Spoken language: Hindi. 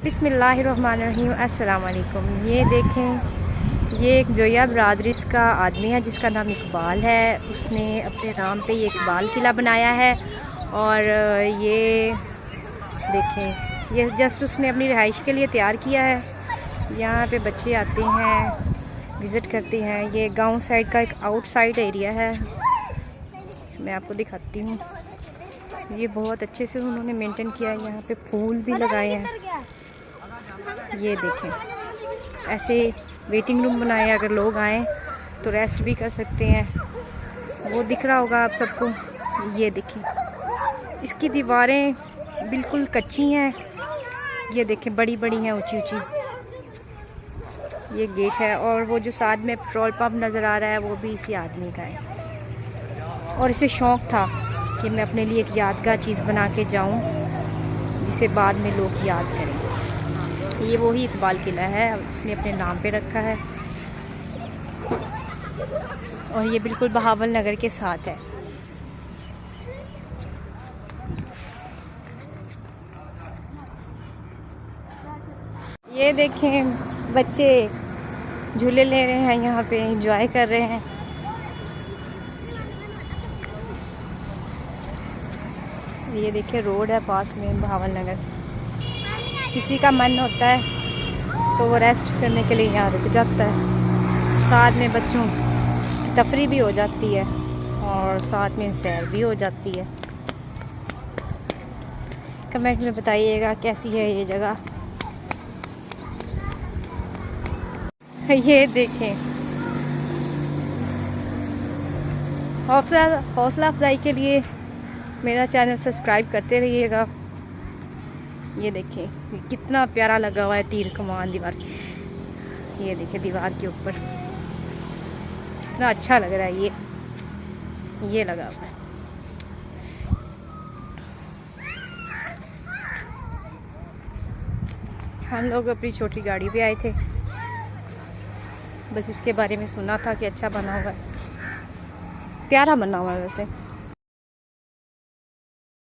बिस्मिल्लाहिर्रहमानिर्रहीम। अस्सलाम वालेकुम। ये देखें, ये एक जोया ब्रादरीज का आदमी है जिसका नाम इकबाल है। उसने अपने नाम पे ये इकबाल किला बनाया है और ये देखें, ये जस्ट उसने अपनी रिहाइश के लिए तैयार किया है। यहाँ पे बच्चे आते हैं, विज़िट करते हैं। ये गांव साइड का एक आउटसाइड एरिया है, मैं आपको दिखाती हूँ। ये बहुत अच्छे से उन्होंने मेंटेन किया है। यहाँ पे फूल भी लगाए हैं। ये देखें, ऐसे वेटिंग रूम बनाए हैं, अगर लोग आएँ तो रेस्ट भी कर सकते हैं। वो दिख रहा होगा आप सबको। ये देखें, इसकी दीवारें बिल्कुल कच्ची हैं। ये देखें, बड़ी बड़ी हैं, ऊंची ऊंची। ये गेट है और वो जो साथ में पेट्रोल पंप नज़र आ रहा है वो भी इसी आदमी का है। और इसे शौक़ था कि मैं अपने लिए एक यादगार चीज़ बना के जाऊं जिसे बाद में लोग याद करें। ये वही इकबाल किला है, उसने अपने नाम पे रखा है और ये बिल्कुल बहावल नगर के साथ है। ये देखें, बच्चे झूले ले रहे हैं, यहाँ पे एंजॉय कर रहे हैं। ये देखिए, रोड है पास में, बहावल नगर। किसी का मन होता है तो वो रेस्ट करने के लिए यहाँ रुक जाता है। साथ में बच्चों की तफरी भी हो जाती है और साथ में सैर भी हो जाती है। कमेंट में बताइएगा कैसी है ये जगह। ये देखें, हौसला अफजाई के लिए मेरा चैनल सब्सक्राइब करते रहिएगा। ये देखें, ये कितना प्यारा लगा हुआ है तीर कमान दीवार। ये देखें, दीवार के ऊपर कितना अच्छा लग रहा है। ये लगा हुआ है। हम लोग अपनी छोटी गाड़ी पे आए थे, बस इसके बारे में सुना था कि अच्छा बना हुआ है, प्यारा बना हुआ है वैसे।